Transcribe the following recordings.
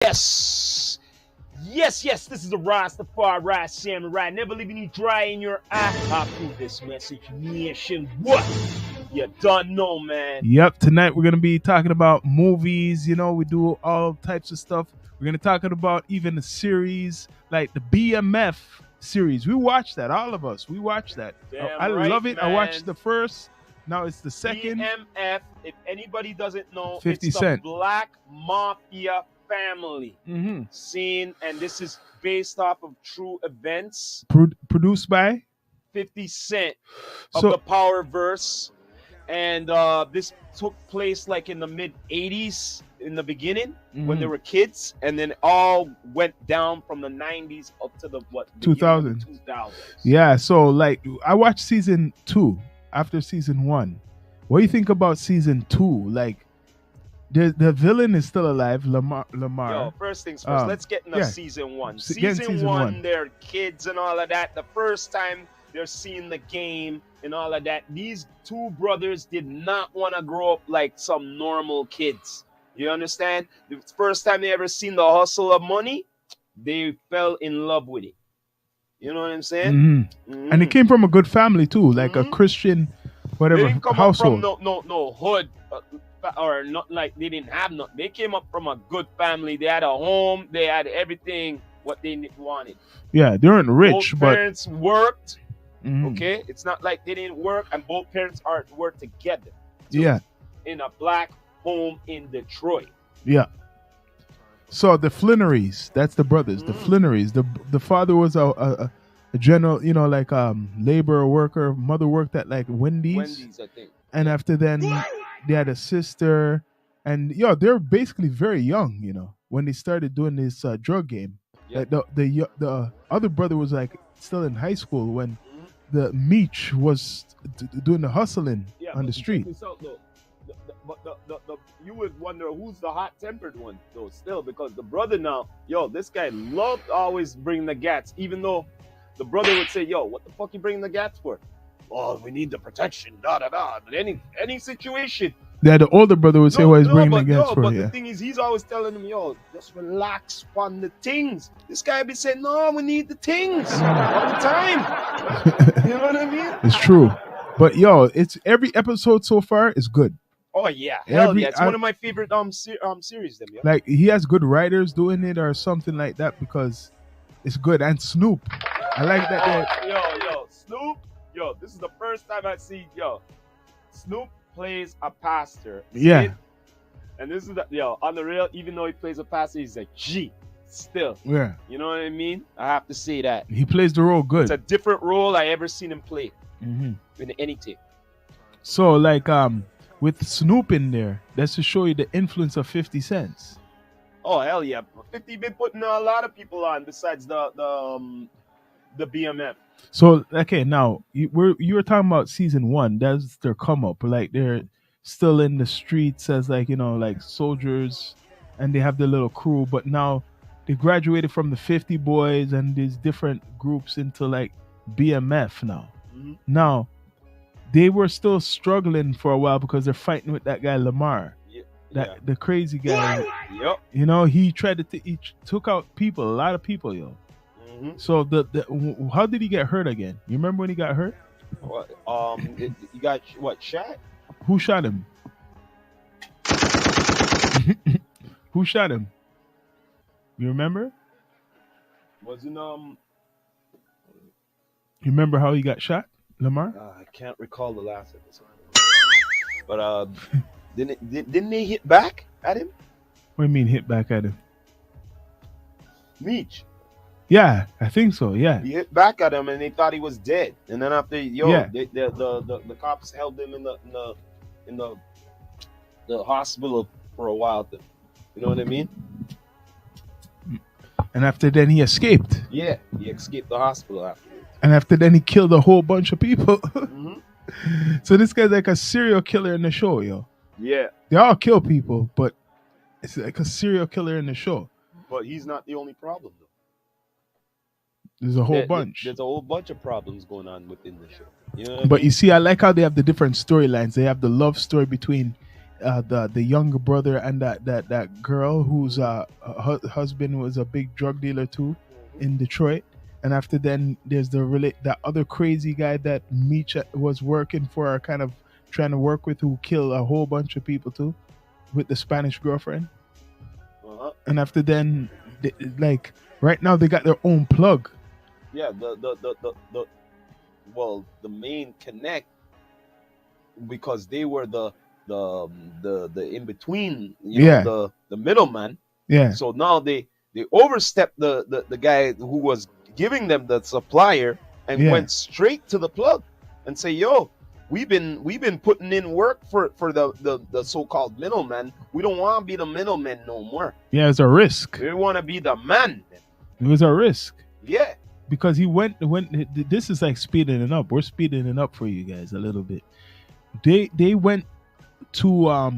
Yes. Yes, yes, this is the Rastafari Samurai. Never leaving you dry in your eye. I approve this message. Nation, what? You don't know, man. Yep, tonight we're going to be talking about movies. You know, we do all types of stuff. We're going to talk about even the series, like the BMF series. We watched that, all of us. We watched that. Damn I right, love it. man. I watched the first. Now it's the second. BMF, if anybody doesn't know, 50 it's Cent. the Black Mafia family scene, and this is based off of true events. Produced by 50 Cent of the Power Verse. And this took place like in the mid 80s in the beginning when they were kids, and then all went down from the 90s up to the 2000. 2000s. Yeah, so like I watched season 2 after season 1. What do you think about season 2? Like the villain is still alive, Lamar. Yo, first things first, let's get into season 1. Season 1, they're kids and all of that. The first time they're seeing the game and all of that. These two brothers did not want to grow up like some normal kids. You understand? The first time they ever seen the hustle of money, they fell in love with it. You know what I'm saying? And it came from a good family too, like a Christian, whatever, they didn't come household. Up from no hood, or not like they didn't have nothing. They came up from a good family. They had a home. They had everything what they wanted. Yeah, they weren't rich, both but parents worked. Okay, it's not like they didn't work, and both parents aren't work together. Yeah, in a black home in Detroit. Yeah. So the Flinnerys, that's the brothers. The Flinnerys. The father was a general, you know, like labor worker. Mother worked at like Wendy's. Wendy's, I think. And after then, they had a sister, and they're basically very young, you know, when they started doing this drug game. Yep. Like the other brother was like still in high school when the Meech was doing the hustling on the street. But you would wonder who's the hot-tempered one, though, still, because the brother now, this guy loved always bringing the gats, even though the brother would say, what the fuck you bringing the gats for? Oh, we need the protection, da-da-da. But any situation. Yeah, the older brother would say, he's bringing the gats for. But the thing is, he's always telling him, just relax on the things. This guy be saying, no, we need the things all the time. You know what I mean? It's true. But, it's every episode so far is good. Oh yeah, hell yeah! It's one of my favorite series. Them, like he has good writers doing it or something like that because it's good. And Snoop, I like that. Snoop, this is the first time I see Snoop plays a pastor. Yeah, and this is on the real. Even though he plays a pastor, he's a G still. Yeah, you know what I mean. I have to say that he plays the role good. It's a different role I ever seen him play in anything. So like with Snoop in there, that's to show you the influence of 50 Cent. Oh hell yeah! 50 been putting a lot of people on besides the BMF. So okay, now you were talking about season 1. That's their come up. Like they're still in the streets as like like soldiers, and they have their little crew. But now they graduated from the 50 boys and these different groups into like BMF now. Now. They were still struggling for a while because they're fighting with that guy Lamar, the crazy guy. Yep. You know, he tried to he took out people, a lot of people, So how did he get hurt again? You remember when he got hurt? What? He got shot? Who shot him? Who shot him? You remember? Wasn't You remember how he got shot? Lamar? I can't recall the last episode. But didn't they hit back at him? What do you mean hit back at him? Meech. Yeah, I think so. Yeah. He hit back at him and they thought he was dead. And then after the cops held him in the hospital for a while. You know what I mean? And after then he escaped. Yeah, he escaped the hospital after. And after then, he killed a whole bunch of people. So this guy's like a serial killer in the show, Yeah. They all kill people, but it's like a serial killer in the show. But he's not the only problem, though. There's a whole bunch. There's a whole bunch of problems going on within the show. You know but you see, I like how they have the different storylines. They have the love story between the younger brother and that girl whose husband was a big drug dealer too in Detroit. And after then, there's that other crazy guy that Meech was working for, kind of trying to work with, who killed a whole bunch of people too, with the Spanish girlfriend. And after then, like right now, they got their own plug. Yeah, the main connect, because they were the in between, the middleman. Yeah. So now they overstepped the guy who was giving them the supplier and went straight to the plug and say, yo, we've been putting in work for the so-called middleman. We don't want to be the middleman no more. Yeah, it's a risk. We want to be the man. It was a risk. Yeah. Because he went this is like speeding it up. We're speeding it up for you guys a little bit. They went to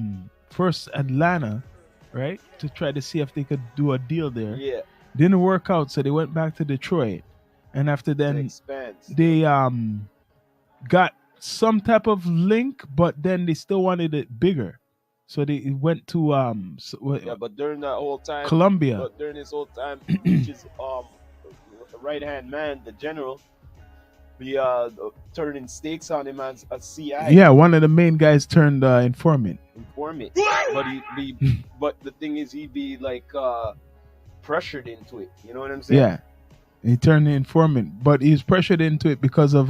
first Atlanta, right, to try to see if they could do a deal there. Yeah. Didn't work out, so they went back to Detroit. And after then they got some type of link, but then they still wanted it bigger. So they went to but during that whole time, Columbia. But during this whole time, which is right hand man, the general, turning stakes on him as a CI. Yeah, one of the main guys turned informant. But but the thing is, he'd be like pressured into it. You know what I'm saying? Yeah, he turned the informant, but he's pressured into it because of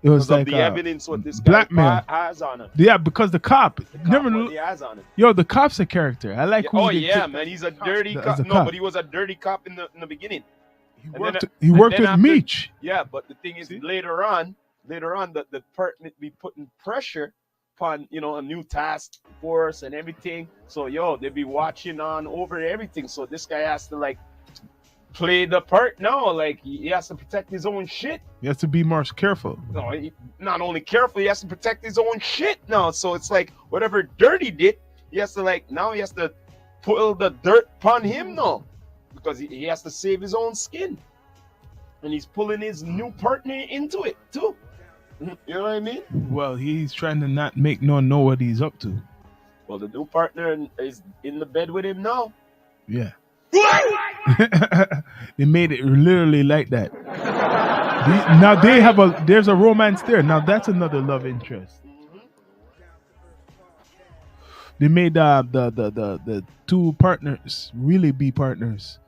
it was like the evidence what this blackmail guy has on him. Yeah, because the cop never what he has on him. Yo, the cop's a character. I like. Man, he's a dirty cop. No, but he was a dirty cop in the beginning. He worked with Meech. Yeah, but the thing is, later on, the department be putting pressure upon a new task force and everything. So they be watching on over everything. So this guy has to like play the part now. Like he has to protect his own shit. He has to be more careful. No, not only careful, he has to protect his own shit now. So it's like whatever dirt he did, he has to pull the dirt upon him now. Because he has to save his own skin. And he's pulling his new partner into it, too. You know what I mean? Well, he's trying to not make no one know what he's up to. Well, the new partner is in the bed with him now. Yeah. They made it literally like that. Now there's a romance there. Now that's another love interest. They made the two partners really be partners.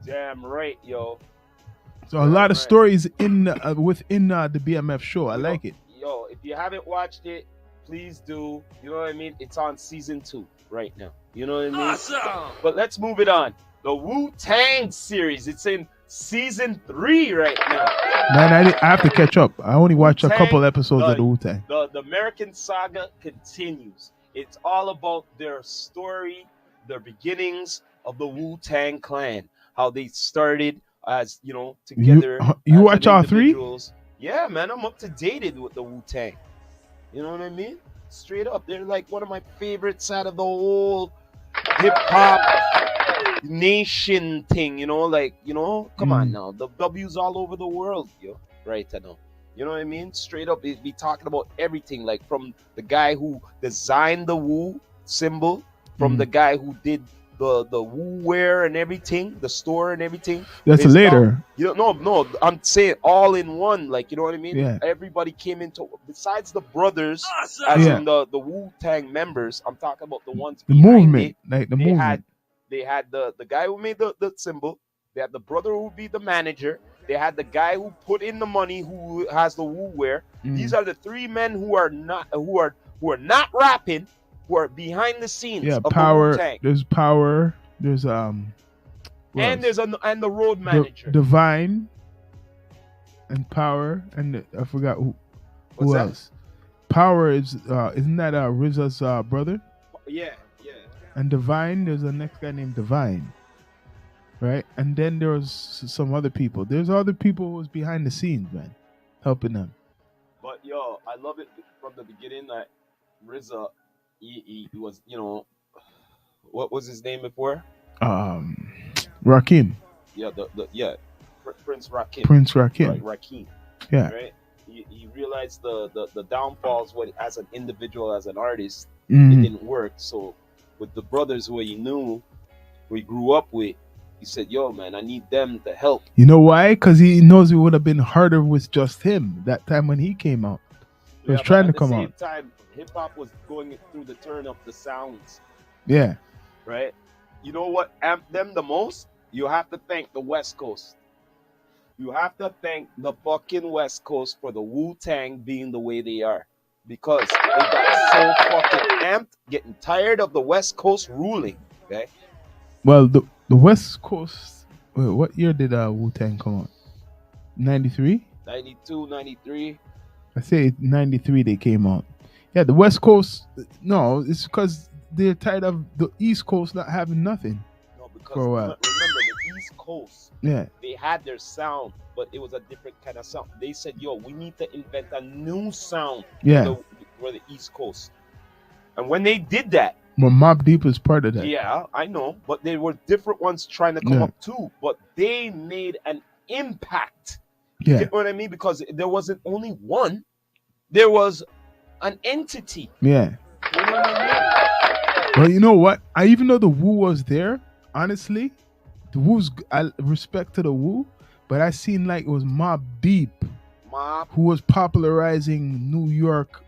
Damn right, yo. So a lot of stories within the BMF show. I like it. Yo, if you haven't watched it, please do. You know what I mean? It's on season 2 right now. You know what I mean? Awesome. But let's move it on. The Wu-Tang series. It's in season 3 right now. Man, I have to catch up. I only watched a couple episodes of the Wu-Tang. The American saga continues. It's all about their story, their beginnings of the Wu-Tang Clan. How they started as, together. You watch all 3? Yeah, man, I'm up to date with the Wu-Tang. You know what I mean? Straight up. They're like one of my favorites out of the whole hip-hop nation thing, come on now. The W's all over the world, right now. You know what I mean? Straight up, it'd be talking about everything, like from the guy who designed the Wu symbol, from the guy who did the Wu wear and everything, the store and everything. That's later. No, I'm saying all in one, like, you know what I mean? Yeah. Everybody came into, besides the brothers, as in the Wu-Tang members, I'm talking about the ones the movement, like the movement. They had the guy who made the symbol. They had the brother who would be the manager. They had the guy who put in the money, who has the Wu wear. These are the 3 men who are not rapping, who are behind the scenes. Yeah, of Power. The there's Power. There's and the road manager. Divine and Power, and I forgot who else. Power is isn't that RZA's brother? Yeah. And Divine, there's a next guy named Divine. Right? And then there was some other people. There's other people who was behind the scenes, man, helping them. But I love it from the beginning that RZA, he was, what was his name before? Rakim. Yeah, Prince Rakim. Prince Rakim. Right, Rakim. Yeah. Right. He realized the downfalls as an individual, as an artist. it didn't work. So with the brothers who he knew, who he grew up with, he said, yo, man, I need them to help. You know why? Because he knows it would have been harder with just him that time when he came out. He was trying to come out. At the same time, hip-hop was going through the turn of the sounds. Yeah. Right? You know what amped them the most? You have to thank the West Coast. You have to thank the fucking West Coast for the Wu-Tang being the way they are. Because they got so fucking amped, getting tired of the West Coast ruling. Okay? Well, the West Coast... Wait, what year did Wu-Tang come out? 93? 92, 93. I say 93 they came out. Yeah, the West Coast... No, it's because they're tired of the East Coast not having nothing. No, because for a while. Remember, the East Coast, they had their sound, but it was a different kind of sound. They said, yo, we need to invent a new sound for the East Coast. And when they did that... Well, Mobb Deep is part of that. Yeah, I know. But there were different ones trying to come up too. But they made an impact. You get what I mean? Because there wasn't only one. There was an entity. Yeah. You know what I mean? Well, you know what? Even though the Wu was there, honestly, the Wu's... I respect to the Wu, but I seen like it was Mobb Deep who was popularizing New York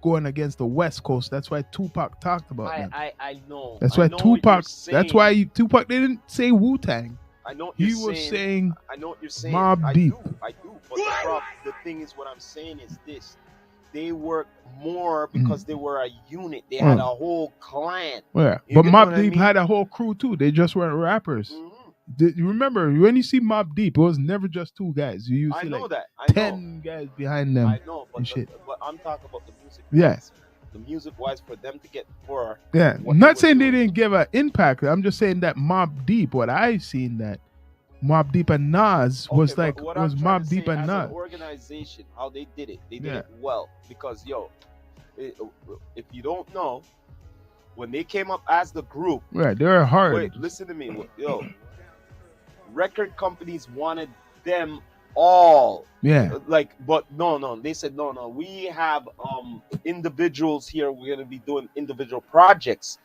going against the West Coast. That's why Tupac talked about that. I know. That's why Tupac... That's why Tupac didn't say Wu-Tang. I know what he was saying. I know what you're saying. Mobb Deep. I do. But the thing is, what I'm saying is this: they worked more because they were a unit. They had a whole clan. Yeah, but Mobb Deep had a whole crew too. They just weren't rappers. You remember when you see Mobb Deep, it was never just two guys. You see like 10 guys behind them. I know, but I'm talking about the music. Yes. The music wise for them to get for. Yeah, I'm not saying they didn't give an impact. I'm just saying that Mobb Deep, what I've seen that Mobb Deep and Nas was like was Mobb Deep and Nas. As an organization, how they did it well because if you don't know, when they came up as the group, they were hard. Wait, listen to me, record companies wanted them all. Yeah. But no. They said no. We have individuals here. We're gonna be doing individual projects.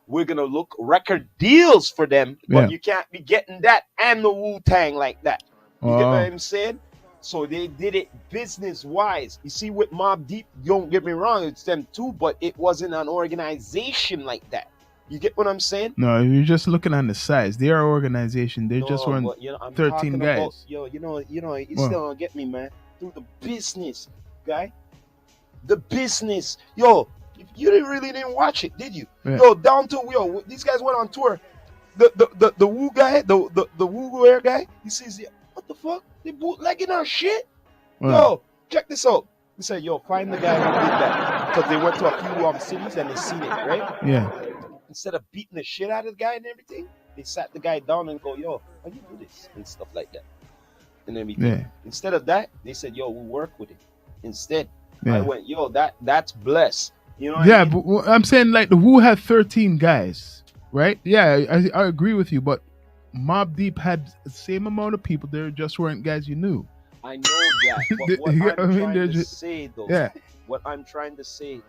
We're gonna look record deals for them, but you can't be getting that and the Wu-Tang like that. You get what I'm saying? So they did it business wise. You see, with Mobb Deep, don't get me wrong, it's them too, but it wasn't an organization like that. You get what I'm saying? No, you're just looking on the size. They are an organization. They just weren't 13 guys. You still don't get me, man. Through the business, guy. The business. Yo, you didn't watch it, did you? Yeah. Yo, down to these guys went on tour. The Wu guy, the Wu wear guy, he says, what the fuck? They bootlegging our shit? Wow. Yo, check this out. He said, yo, find the guy who did that. Because they went to a few cities and they seen it, right? Yeah. Instead of beating the shit out of the guy and everything, they sat the guy down and go, yo, how you do this? And stuff like that. And everything. Yeah. Instead of that, they said, yo, we'll work with it. Instead, I went, yo, that's blessed. You know what I mean? But I'm saying like the Wu had 13 guys, right? Yeah, I agree with you, but Mobb Deep had the same amount of people. There just weren't guys you knew. I know that, but what I'm trying to say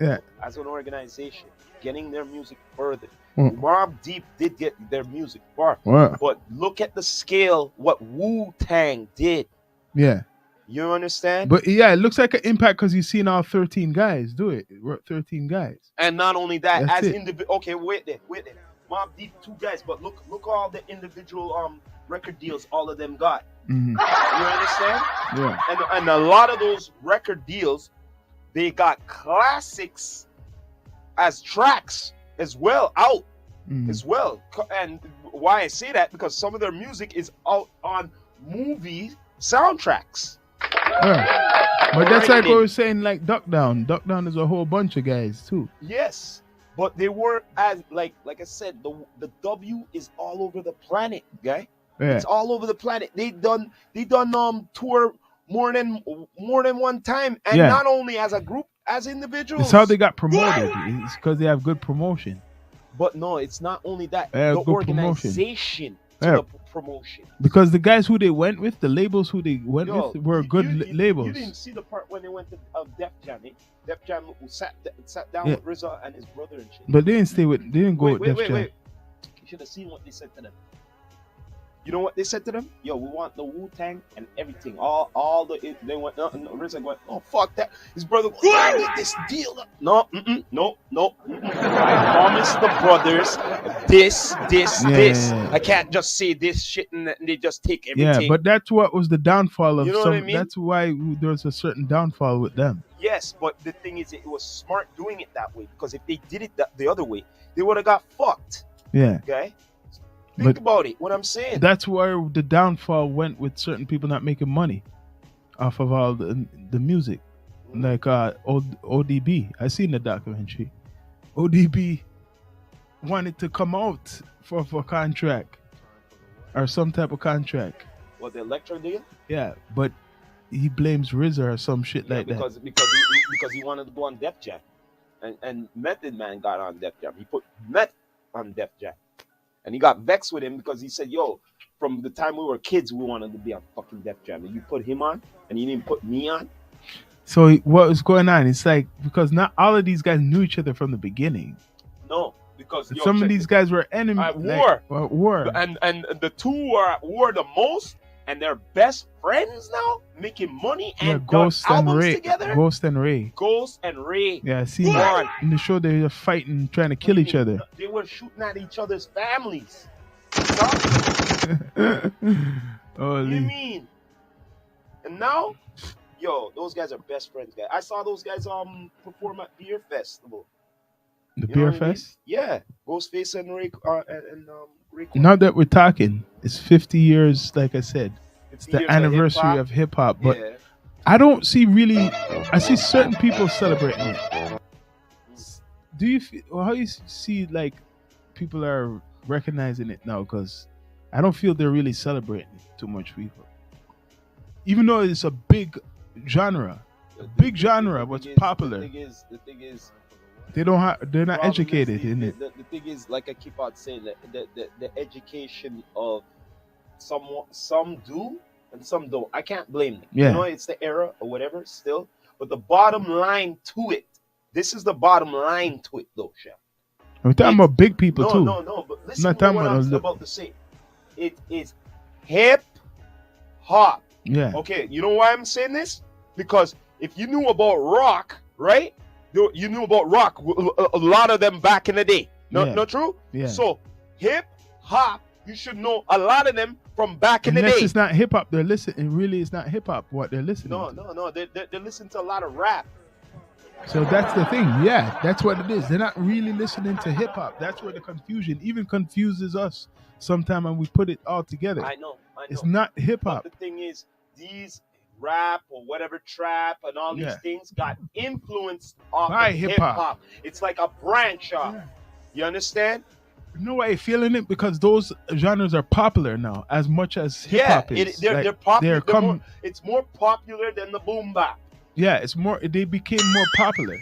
as an organization, getting their music further. Mobb Deep did get their music far, but look at the scale what Wu-Tang did. Yeah. You understand? But yeah, it looks like an impact because you've seen all 13 guys do it. 13 guys. And not only that, as individual. Okay, wait there. Mobb Deep, 2 guys, but look all the individual record deals all of them got. Mm-hmm. You understand? Yeah. And a lot of those record deals, they got classics as tracks as well out as well. And why I say that, because some of their music is out on movie soundtracks. Yeah. But that's like what we're saying, like Duck Down. Duck Down is a whole bunch of guys too. Yes. But they weren't as like I said, the W is all over the planet, guy. Yeah. It's all over the planet. They done tour more than one time, and not only as a group, as individuals. It's how they got promoted. It's because they have good promotion. But no, it's not only that. The organization to the promotion. Because the guys who they went with, the labels who they went with, were good labels. You didn't see the part when they went to Def Jam. Def Jam sat down with RZA and his brother and shit. But they didn't go with Def Jam. Wait. You should have seen what they said to them. You know what they said to them? Yo, we want the Wu-Tang and everything. They went, RZA went, oh, fuck that. His brother, get this deal up. No. I promised the brothers this. Yeah. I can't just say this shit and they just take everything. Yeah, but that's what was the downfall of what I mean? That's why there was a certain downfall with them. Yes, but the thing is, it was smart doing it that way, because if they did it the other way, they would have got fucked. Yeah. Okay? Think about it, what I'm saying. That's where the downfall went with certain people not making money off of all the music. Like ODB. I seen the documentary. ODB wanted to come out for a contract or some type of contract. What, the Electro deal? Yeah, but he blames RZA or some shit like that. Because he wanted to go on Def Jam. And Method Man got on Def Jam. He put Meth on Def Jam. And he got vexed with him because he said, yo, from the time we were kids, we wanted to be on fucking Def Jam. And you put him on, and you didn't put me on. So what was going on? It's like, because not all of these guys knew each other from the beginning. No, because some of these guys were enemies. At war. Like, war. And the two were at war the most, and they're best friends now, making money and Ghost and Ray together. Ghost and Ray. Yeah, I see that in the show. They were fighting, trying to kill each other. They were shooting at each other's families. Oh, what do you mean? And now, yo, those guys are best friends, guys. I saw those guys perform at Beer Festival. The Beer Fest? I mean? Yeah, Ghostface and Ray Ray. Now that we're talking, it's 50 years, like I said. It's the anniversary of hip hop, but I don't see really. I see certain people celebrating it. Do you feel? Well, how you see like people are recognizing it now? Because I don't feel they're really celebrating it too much. People, even though it's a big genre, what's popular. The thing is, they're not educated in it. The thing is, like I keep on saying, that the education of some do and some don't. I can't blame them. Yeah. You know, it's the era or whatever still. But the bottom line to it, this is the bottom line to it though, Chef. We're talking about big people too. No, but listen to what I'm about to say. It is hip hop. Yeah. Okay, you know why I'm saying this? Because if you knew about rock, right? You knew about rock, a lot of them back in the day. Not true? Yeah. So hip hop, you should know a lot of them from back in the day. Unless it's not hip hop, they're listening. Really, it's not hip hop what they're listening to. No. They listen to a lot of rap. So that's the thing. Yeah, that's what it is. They're not really listening to hip hop. That's where the confusion even confuses us sometimes when we put it all together. I know. It's not hip hop. The thing is, these rap or whatever, trap and all these things got influenced off by hip hop. It's like a branch off. You understand? You know why you're feeling it? Because those genres are popular now as much as hip hop is. They're popular. It's more popular than the boom bap. Yeah, it's more. They became more popular,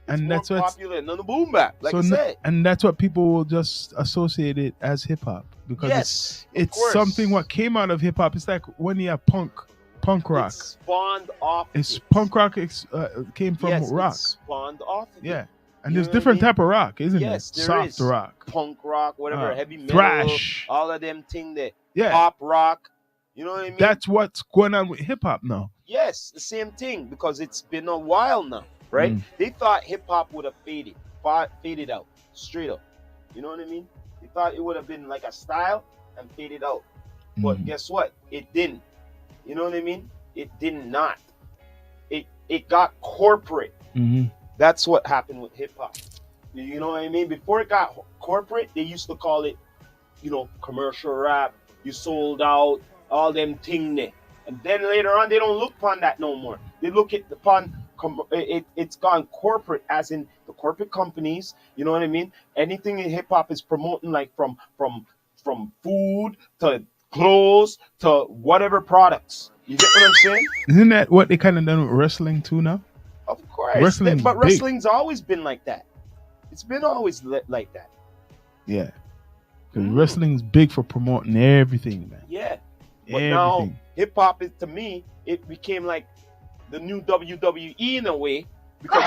and that's more popular than the boom bap. Like I said, and that's what people will just associate it as hip hop because it's something what came out of hip hop. It's like when you have punk rock. It spawned off. Punk rock came from rock. It spawned off. Yeah. And there's different type of rock, isn't it? Yes, there Soft is. rock. Punk rock, whatever, heavy metal. Thrash. All of them things there. Yeah. Pop rock. You know what I mean? That's what's going on with hip-hop now. Yes, the same thing, because it's been a while now, right? They thought hip-hop would have faded out, straight up. You know what I mean? They thought it would have been like a style and faded out. But guess what? It didn't. You know what I mean? It did not. It got corporate. That's what happened with hip hop. You know what I mean? Before it got corporate, they used to call it, commercial rap. You sold out, all them thing there. And then later on, they don't look upon that no more. They look at it's gone corporate, as in the corporate companies. You know what I mean? Anything in hip hop is promoting, like from food to clothes to whatever products. You get what I'm saying? Isn't that what they kind of done with wrestling too now? Of course. But wrestling's always been like that. It's been always like that. Yeah. Because wrestling's big for promoting everything, man. Yeah. But now, hip hop is, to me, it became like the new WWE in a way, because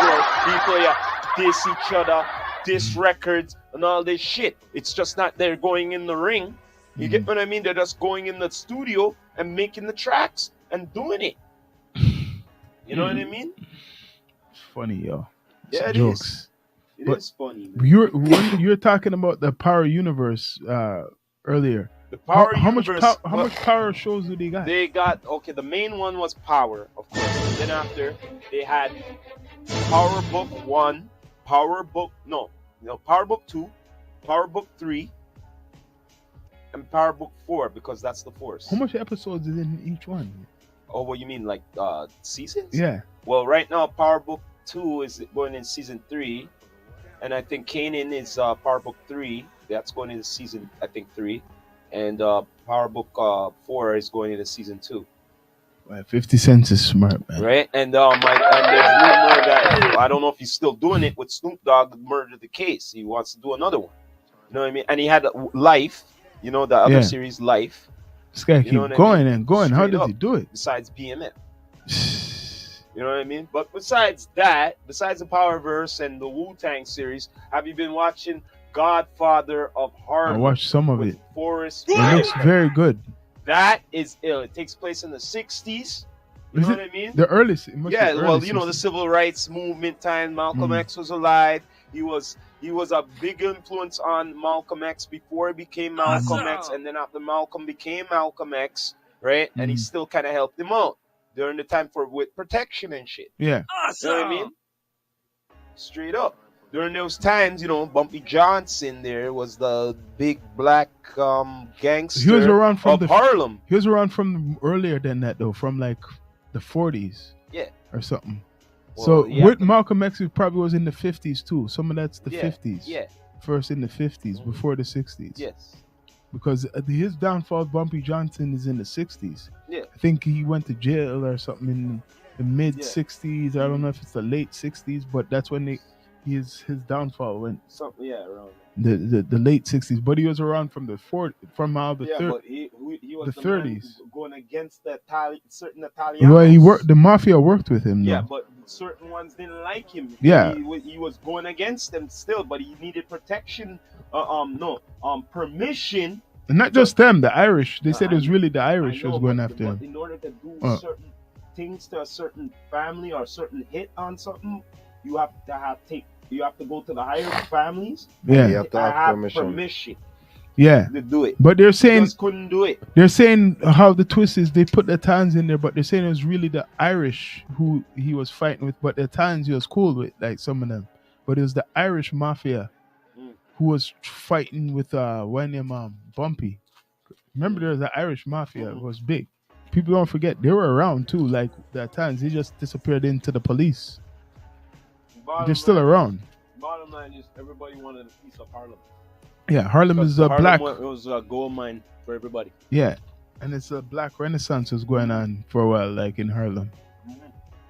people diss each other, diss records, and all this shit. It's just not they're going in the ring. You get what I mean? They're just going in the studio and making the tracks and doing it. You know what I mean? It's funny, yo. It's jokes. It is funny. Man. You're talking about the Power Universe earlier. The Power Universe. How much Power shows do they got? They got, the main one was Power, of course. And then after, they had Power Book 1, Power Book 2, Power Book 3, and Power Book 4, because that's the Force. How much episodes is in each one? Oh, what you mean, like seasons? Yeah. Well, right now, Power Book 2 is going in season 3, and I think Kanan is Power Book 3. That's going into season, I think, 3. And Power Book 4 is going into season 2. Right, 50 Cent is smart, man. Right? And there's rumor that, I don't know if he's still doing it, with Snoop Dogg murdered the case. He wants to do another one. You know what I mean? And he had Life, the other series, Life. This guy keep going and going. How does he do it? Besides BMF. You know what I mean? But besides that, besides the Powerverse and the Wu-Tang series, have you been watching Godfather of Harlem? I watched some of it. Forrest. It looks very good. That is ill. It takes place in the 60s. You know what I mean? The early. Yeah, well, the civil rights movement time. Malcolm X was alive. He was a big influence on Malcolm X before he became Malcolm X, and then after Malcolm became Malcolm X, right? And he still kind of helped him out during the time with protection and shit. Yeah. You know what I mean? Straight up. During those times, Bumpy Johnson there was the big black gangster he was around from Harlem. He was around from earlier than that, though, from like the 40s. Yeah. Or something. Well, with Malcolm X, it probably was in the 50s, too. Some of that's the 50s. Yeah. First in the 50s, before the 60s. Yes. Because his downfall, Bumpy Johnson, is in the 60s. Yeah. I think he went to jail or something in the mid 60s. I don't know if it's the late 60s, but that's when his downfall went. Something, around the late 60s. But he was around from the but he was the 30s, going against certain Italians. Well, the mafia worked with him. Yeah, but certain ones didn't like him. Yeah, he was going against them still, but he needed protection. Permission. And not just them, the Irish. They said it was really the Irish who was going after him. In order to do certain things to a certain family or a certain hit on something, you have to go to the higher families. Yeah, you have to have permission. Yeah, to do it. But they're saying just couldn't do it. They're saying how the twist is they put the Italians in there, but they're saying it was really the Irish who he was fighting with, but the Italians he was cool with, like some of them. But it was the Irish mafia who was fighting with Bumpy. Remember, there was the Irish mafia. It was big. People don't forget they were around too. Like the Italians, they just disappeared into the police. They're still around. Bottom line is everybody wanted a piece of Harlem. Yeah, Harlem is a black. It was a gold mine for everybody. Yeah, and it's a black renaissance was going on for a while, like in Harlem,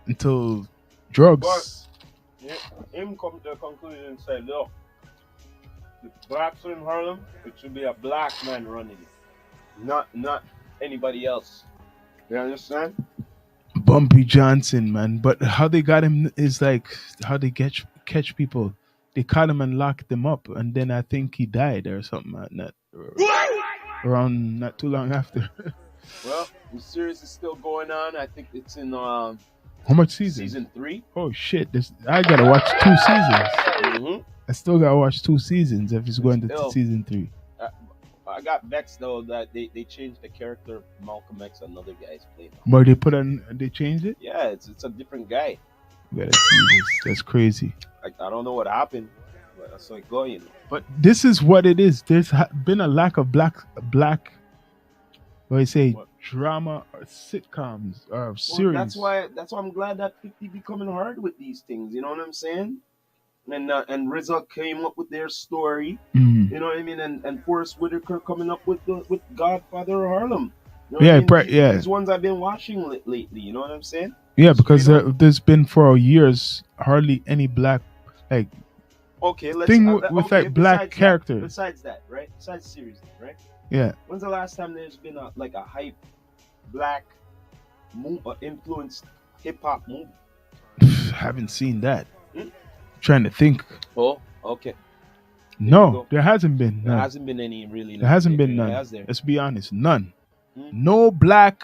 until drugs. But him come to the conclusion and say, look, the blacks in Harlem, it should be a black man running it, not anybody else. You understand? Bumpy Johnson, man. But how they got him is like how they catch people. They caught him and locked him up, and then I think he died or something like that. Around not too long after. Well, the series is still going on. I think it's in how much season? Season 3. Oh shit! I gotta watch 2 seasons. I still gotta watch 2 seasons if it's going to season 3. I got vexed though that they changed the character of Malcolm X. Another guy's playing. But they changed it. Yeah, it's a different guy. You gotta see this. That's crazy. I don't know what happened, but that's like going. But this is what it is. There's been a lack of black. What do you say? What? Drama or sitcoms or series. That's why I'm glad that 50 becoming hard with these things. You know what I'm saying? And RZA came up with their story. You know what I mean? And Forrest Whitaker coming up with Godfather of Harlem. You know what I mean? These ones I've been watching lately. You know what I'm saying? Yeah, because there's been for years hardly any black, like Okay, let's thing with okay, like black characters. Besides that, right? Besides series, right? Yeah. When's the last time there's been a hype black influenced hip hop movie? Haven't seen that. Trying to think. Oh, okay. No, there hasn't been. There hasn't been any really. There hasn't been none. Let's be honest, none. No black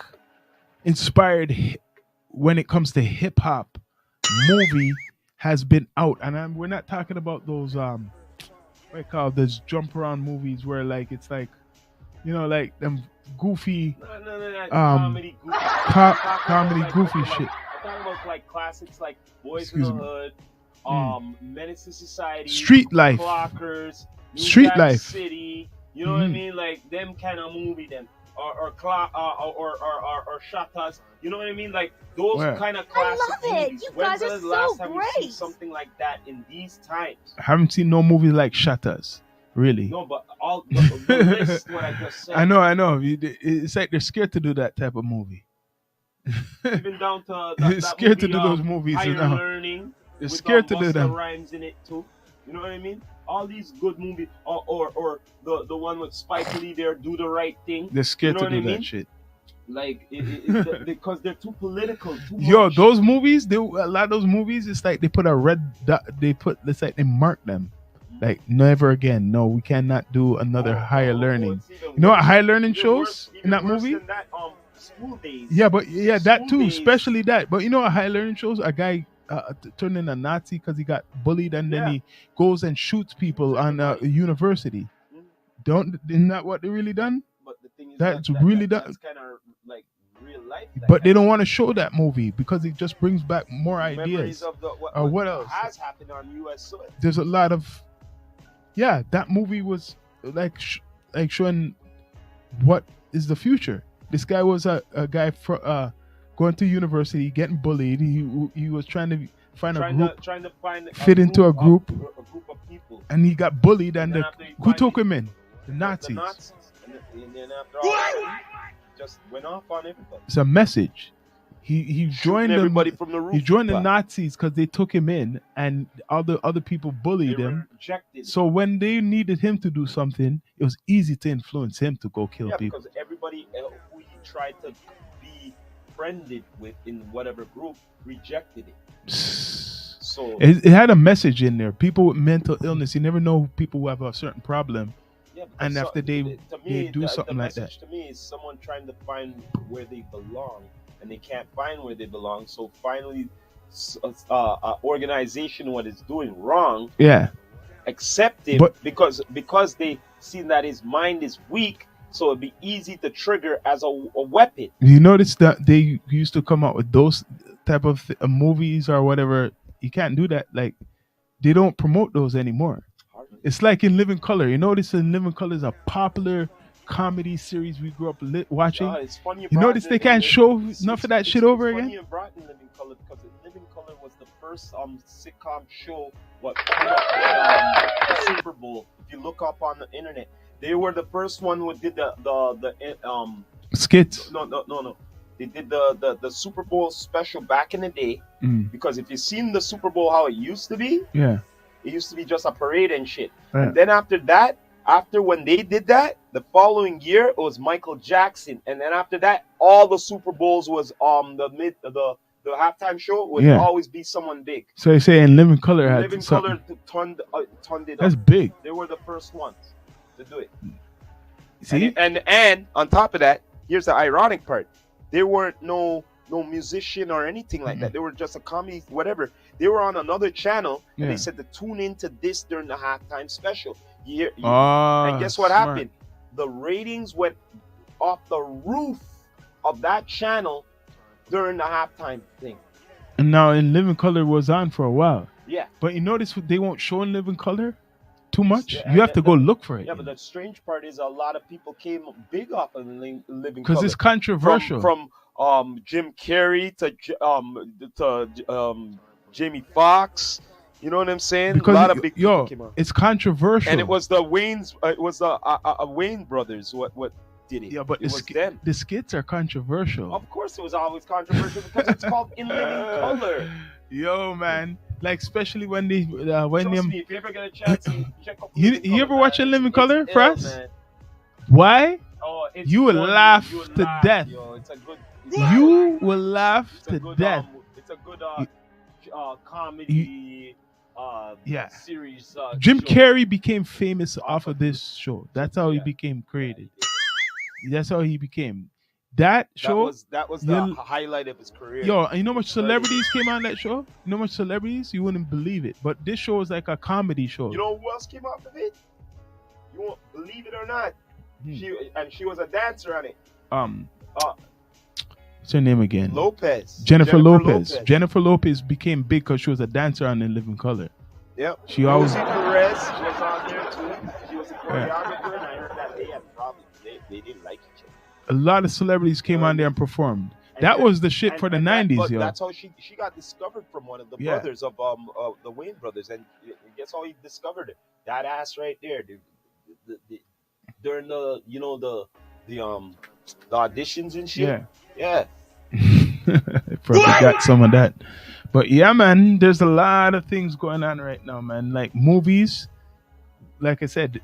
inspired when it comes to hip hop movie has been out, and we're not talking about those what I call those jump around movies where like it's like, you know, like them goofy comedy goofy shit. I'm talking about like classics like Boys in the Hood, Menace to Society, Street Life, Clockers, Street Life City. You know what I mean? Like them kind of movie then. Or Shatas, you know what I mean? Like those kind of classic movies. When's the last time you see something like that in these times? I haven't seen no movies like Shatas, really. No, but all the list what I just said. I know. It's like they're scared to do that type of movie. Even down to that scared movie, to do those movies. Higher Learning. They're scared to do them. Rhymes in it too. You know what I mean? All these good movies, or the one with Spike Lee there, Do the Right Thing. They're scared to do that shit. Like because they're too political. Yo, those movies, a lot of those movies, it's like they put a red dot. It's like they mark them, like never again. No, we cannot do another Higher Learning. You know what Higher Learning shows in that movie? School Days. Yeah, but that too, especially that. But you know what Higher Learning shows? A guy turned in a Nazi because he got bullied, and then he goes and shoots people on a university. Isn't that what they really done? But the thing is that's really done. That's kind of like real life. But they don't want to show that movie because it just brings back more ideas. Of what else has happened on U.S. soil? There's a lot of that movie was like showing what is the future. This guy was a guy going to university, getting bullied. He was trying to find a group, fit into a group of people, and he got bullied. And who took him in? The Nazis. And then after all, just went off on everybody. It's a message. He joined everybody from the roof. He joined the Nazis because they took him in, and other people bullied him. Rejected. So when they needed him to do something, it was easy to influence him to go kill people. Because everybody who he tried to be friended with in whatever group rejected it. So it had a message in there. People with mental illness, you never know people who have a certain problem. Yeah, and after they do something like that. To me is someone trying to find where they belong, and they can't find where they belong. So finally, organization what is doing wrong, accept him because they see that his mind is weak, so it'd be easy to trigger as a weapon. You notice that they used to come out with those type of movies or whatever. You can't do that. Like they don't promote those anymore. It's like in Living Color. You notice in Living Color is a popular comedy series we grew up watching. It's funny you notice they can't show enough of that shit over again? It's funny you brought in Living Color because Living Color was the first sitcom show the Super Bowl. If you look up on the internet, they were the first one who did the skits. No. They did the Super Bowl special back in the day. Because if you've seen the Super Bowl how it used to be, it used to be just a parade and shit. Yeah. And then after when they did that, the following year it was Michael Jackson. And then after that, all the Super Bowls was the halftime show would always be someone big. So you say in Living Color had Living Color turned it That's up. Big. They were the first ones to do it. See? And on top of that, here's the ironic part. There weren't no musician or anything like that. They were just a comedy, whatever. They were on another channel, and they said to tune into this during the halftime special. And guess what happened? The ratings went off the roof of that channel during the halftime thing. And now in Living Color was on for a while. Yeah. But you notice they won't show in Living Color too much. You have to go look for it. Yeah, but the strange part is a lot of people came big off of Living Color. Because it's controversial. From Jim Carrey to Jamie Foxx, you know what I'm saying? Because a lot of big people came out. It's controversial, and it was the Wayne's. It was the Wayne brothers. What did it? Yeah, but the skits are controversial. Of course, it was always controversial because it's called In Living Color. Yo, man, Like especially when when Trust them. me, if you ever get a chance, check out You ever watch a Living Color, it's Fras? man. Why? Oh, it's You will funny. laugh You will to laugh, death. Yo. It's a good. You will laugh it's to a good, death. It's a good comedy Yeah. series. Jim show. Carrey became famous off of this show. That's how he became created. That's how he became. That show. That was the highlight of his career. Yo, and you know how much celebrities came on that show? You know how much celebrities? You wouldn't believe it. But this show is like a comedy show. You know who else came off of it? You won't believe it or not. She was a dancer on it. What's her name again? Jennifer Lopez. Jennifer Lopez became big because she was a dancer on In Living Color. Yep. She always. Rosie Perez, she was on there too. She was a choreographer, and I heard that they had problems. They didn't like each other. A lot of celebrities came on there and performed. That was the shit for the 90s, yo. That's how she got discovered from one of the brothers of the Wayne brothers, and guess how he discovered it? That ass right there, during the auditions and shit. Yeah. Probably got some of that, but yeah, man. There's a lot of things going on right now, man. Like movies, like I said.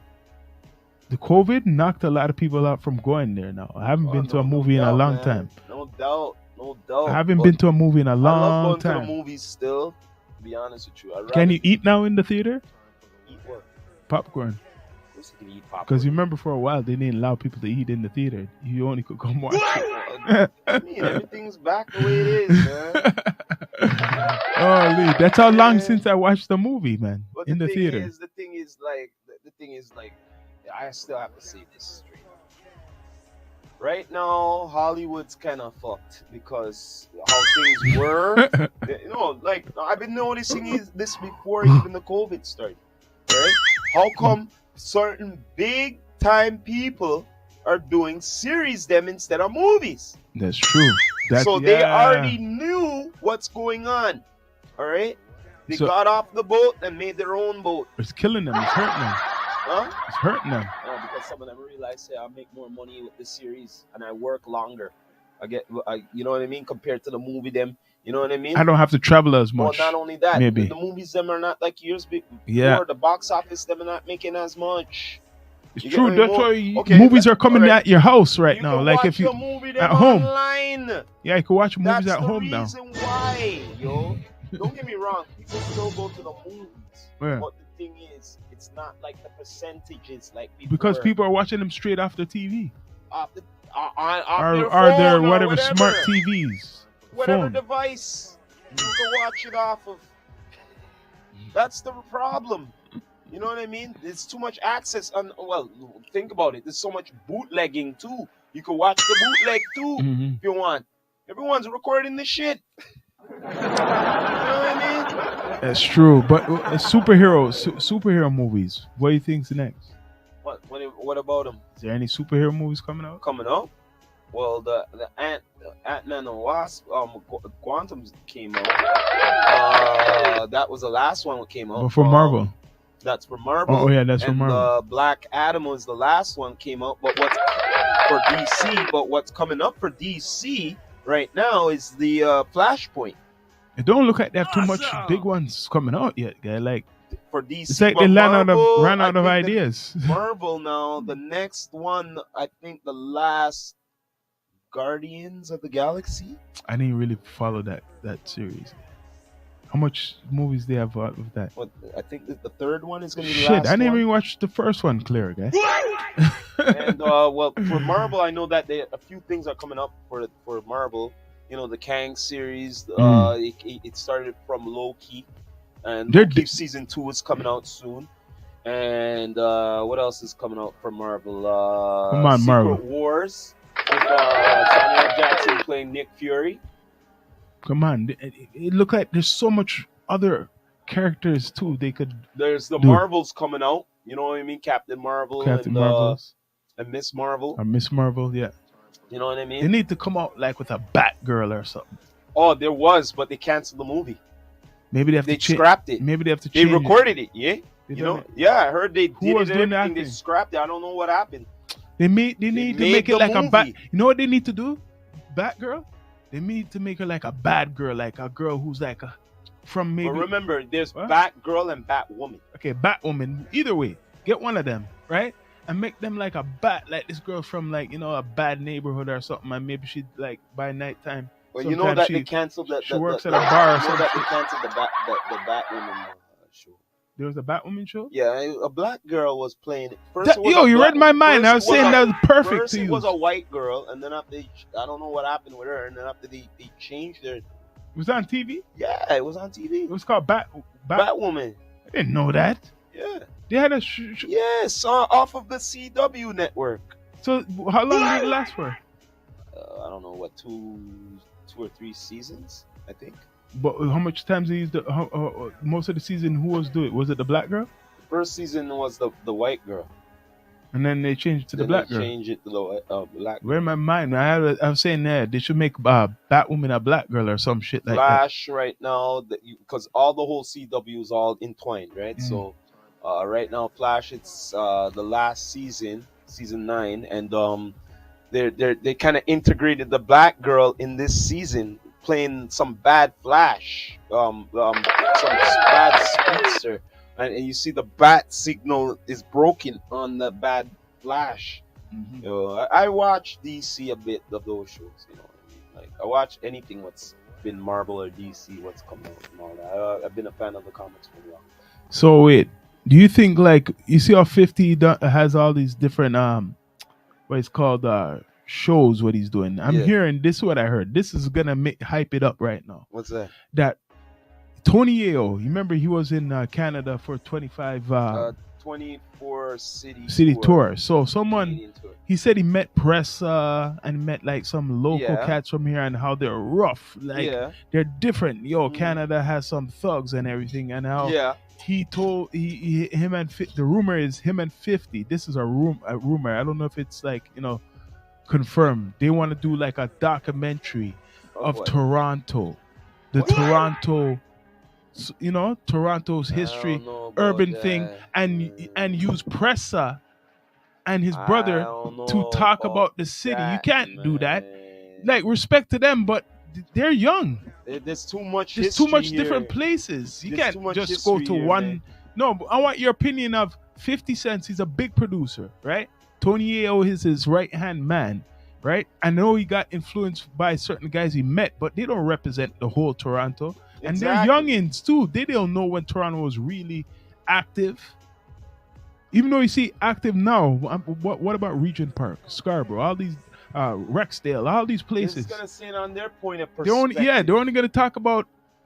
The COVID knocked a lot of people out from going there now. I haven't been to a movie in a long time. No doubt. I haven't been to a movie in a long time. I love going to the movies still, to be honest with you. Can you eat now in the theater? Eat what? Popcorn. Of course you can eat popcorn. Because you remember for a while, they didn't allow people to eat in the theater. You only could come watch it. I mean, everything's back the way it is, man. Holy, that's how long since I watched the movie, man, in the theater. The thing is, I still have to say this straight. Right now, Hollywood's kind of fucked because how things were. I've been noticing this before even the COVID started. Right? How come certain big time people are doing series them instead of movies? That's true. They already knew what's going on. All right? They got off the boat and made their own boat. It's killing them. It's hurting them. Huh? It's hurting them. Because some of them realize, I make more money with this series and I work longer. You know what I mean? Compared to the movie them, you know what I mean? I don't have to travel as much. Well, not only that, maybe the movies them are not like years before. Yeah. The box office them are not making as much. It's true. That's why movies are coming at your house right now. Like if you at home online. Yeah, you can watch movies at home now. That's the reason why, yo. Don't get me wrong. People still go to the movies. Yeah. But the thing is, it's not like the percentages like before. Because people are watching them straight off the TV. Off their whatever smart TVs. Whatever phone. Device you can watch it off of. That's the problem. You know what I mean? There's too much access. Think about it. There's so much bootlegging too. You can watch the bootleg too if you want. Everyone's recording this shit. You know what I mean? That's true. But superhero movies. What do you think's next? What about them? Is there any superhero movies coming out? Well, the Ant-Man and Wasp, Quantum came out. That was the last one that came out. But for Marvel. That's for Marvel. Oh yeah, that's for Marvel. Black Adam was the last one came out. But what's for DC? But what's coming up for DC right now is the Flashpoint. It don't look like they have too much big ones coming out yet, guy. Like for DC, it's like they ran out of ideas. Marvel now, the next one, I think the last Guardians of the Galaxy. I didn't really follow that series. How much movies they have out of that? I think the third one is going to be the last last I didn't one. even watch the first one, clear, guy. And for Marvel, I know that a few things are coming up for Marvel. You know, the Kang series. It started from Loki, and Loki season 2 is coming out soon. And what else is coming out from Marvel? Come on, Secret Marvel. Wars with Samuel Jackson playing Nick Fury. Come on, it look like there's so much other characters too. There's the Marvels coming out. You know what I mean? Captain Marvel, and Miss Marvel. Or Miss Marvel, yeah. You know what I mean? They need to come out like with a Batgirl or something. Oh, there was, but they canceled the movie. Maybe they scrapped it. Maybe they have to change. They recorded it, yeah. I heard they Who was doing everything. They scrapped it. I don't know what happened. They need to make it like a bat. You know what they need to do? Batgirl. They need to make her like a bad girl, like a girl who's like from maybe. But remember, there's Batgirl and Batwoman. Okay, Batwoman. Either way, get one of them, right? And make them like a bat, like this girl from like a bad neighborhood or something, and maybe she like by nighttime. Well, you know that they canceled that. She works at a bar or something. That they canceled the Batwoman show. There was a Batwoman show? Yeah, a black girl was playing it. You read my mind. I was saying that was perfect first to you. It was a white girl, and then after I don't know what happened with her, and then after they changed her. It was on TV? Yeah, it was on TV. It was called Batwoman. I didn't know that. Yeah. They had a yes, off of the CW network. So how long did it last for? I don't know, what, two or three seasons, I think. But how much times they used most of the season? Who was doing it? Was it the black girl? The first season was the white girl. And then they changed it to the black girl. Changed it to the black girl. Where in my mind, I was saying that they should make Batwoman a black girl or some shit like Flash right now, because all the whole CW is all entwined, right? So right now, Flash, it's the last season 9, and they kind of integrated the black girl in this season, playing some bad Flash, some bad speedster. And you see the bat signal is broken on the bad Flash. Mm-hmm. I watch DC a bit of those shows. Like I watch anything what's been Marvel or DC, what's coming out and all that. I've been a fan of the comics for a while. So wait, do you think like you see how 50 has all these different what it's called shows? What he's doing? I'm hearing this. Is what I heard. This is gonna hype it up right now. What's that? That Tony Ayo, you remember he was in Canada for 24 city tour. So someone he said he met Pressa and met like some local cats from here and how they're rough, like they're different. Canada has some thugs and everything, and how he told him and the rumor is him and 50. This is a rumor. I don't know if it's like confirmed. They want to do like a documentary of Toronto, Toronto. Toronto's history, urban thing, and use Pressa and his brother to talk about the city. You can't do that. Like, respect to them, but they're young. There's too much. There's too much different places. You can't just go to one. Man. No, but I want your opinion of 50 Cent. He's a big producer, right? Tony Ayo is his right hand man, right? I know he got influenced by certain guys he met, but they don't represent the whole Toronto. And they're youngins too. They don't know when Toronto was really active. Even though you see active now, what about Regent Park, Scarborough, all these Rexdale, all these places? They're gonna see it on their point of perspective. They're only gonna talk about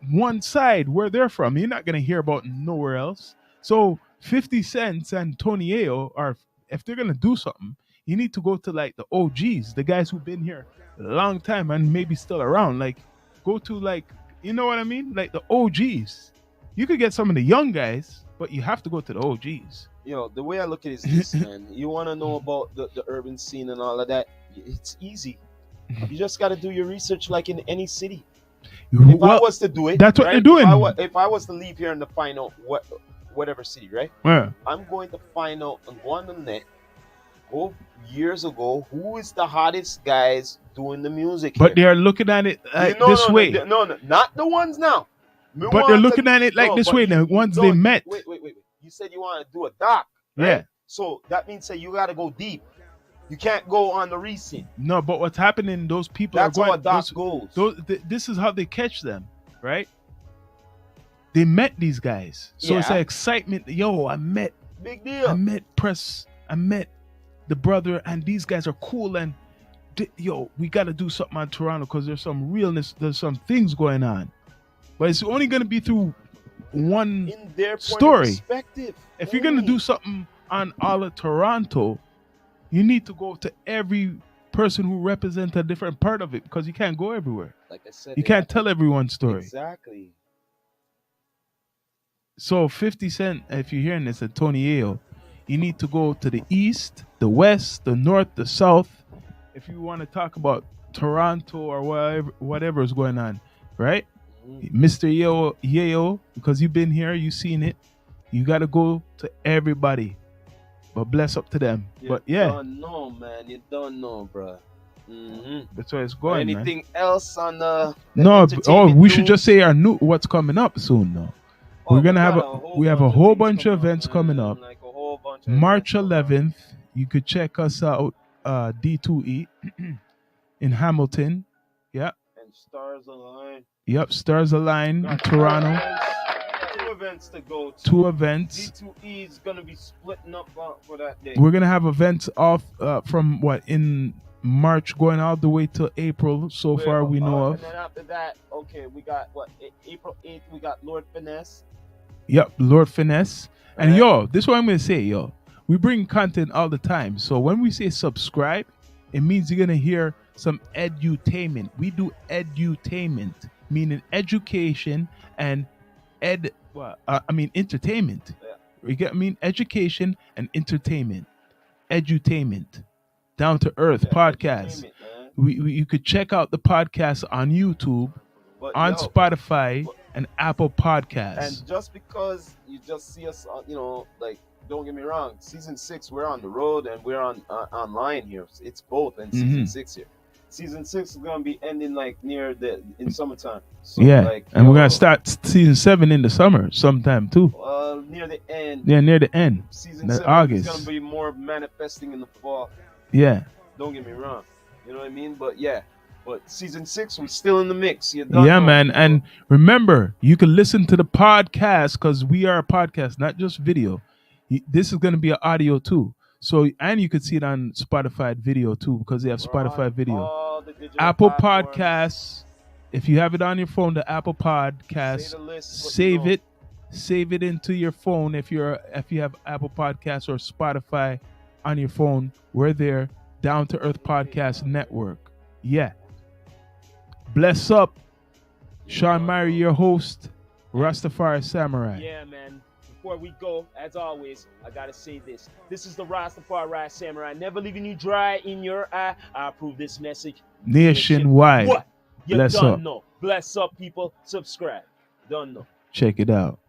one side where they're from. You're not gonna hear about nowhere else. So 50 Cent and Tony Ayo if they're gonna do something, you need to go to like the OGs, the guys who've been here a long time and maybe still around. Like go to like. You know what I mean? Like the OGs. You could get some of the young guys, but you have to go to the OGs. The way I look at it is this, man. You want to know about the urban scene and all of that? It's easy. You just got to do your research like in any city. If I was to do it, that's what they're doing. If I was to leave here and to find out whatever city, right? Yeah. I'm going to find out and go on the net. Go years ago, who is the hottest guys doing the music but they are looking at it this way. No, not the ones now. But they're looking at it like this way. The ones they met. Wait. You said you want to do a doc, right? Yeah. So that means that you got to go deep. You can't go on the recent. No, but what's happening, those people That's are going. How a doc goes. This is how they catch them, right? They met these guys. So it's an excitement. Yo, I met. Big deal. I met Press. I met the brother, and these guys are cool, and we got to do something on Toronto because there's some realness, there's some things going on, but it's only going to be through one in their story. Perspective. If you're going to do something on all of Toronto, you need to go to every person who represents a different part of it because you can't go everywhere. Like I said, you can't tell everyone's story. Exactly. So 50 Cent, if you're hearing this, and Tony Ayo, you need to go to the east, the west, the north, the south. If you want to talk about Toronto or whatever is going on, right? Mr. Yayo, because you've been here, you've seen it. You got to go to everybody. But bless up to them. You don't know, man. You don't know, bro. That's where it's going, Anything else on the no? Oh, we should news? just say our new what's coming up soon. No, we're gonna have a whole bunch of events coming up. Like a whole bunch of March events 11th, you could check us out. D2E in Hamilton. Yeah. And Stars Align. Yep, Stars Align in Toronto. Two events to go to. Two events. D2E is gonna be splitting up for that day. We're gonna have events off from what in March going all the way to April so far we know of. And then after that, okay, we got what April 8th, we got Lord Finesse. Yep, Lord Finesse. And yo, this is what I'm gonna say, yo. We bring content all the time. So when we say subscribe, it means you're gonna hear some edutainment. We do edutainment, meaning education and entertainment. Yeah. You get me? Education and entertainment. Edutainment. Down to Earth podcast. You could check out the podcast on YouTube, on Spotify, and Apple Podcasts. And just because you just see us, like, don't get me wrong, season 6 we're on the road and we're on online here. It's both in season 6 here. Season 6 is gonna be ending like in summertime. So, and we're gonna start season 7 in the summer sometime too. Near the end. Yeah, near the end. Season 7 August. is gonna be more manifesting in the fall. Yeah. Don't get me wrong. You know what I mean? But yeah. But season 6, we're still in the mix. Man. And remember, you can listen to the podcast because we are a podcast, not just video. This is going to be an audio too. So, and you could see it on Spotify video too because they have Spotify video. Apple Podcasts. If you have it on your phone, the Apple Podcasts, save it into your phone. If you have Apple Podcasts or Spotify on your phone, we're there. Down to Earth Podcast Network. Yeah. Bless up. Sean Murray, your host, Rastafari Samurai. Yeah, man. Before we go, as always, I gotta say this. This is the Rastafari Samurai, never leaving you dry in your eye. I approve this message nationwide. What? You Bless done up. know. Bless up, people. Subscribe. Done know. Check it out.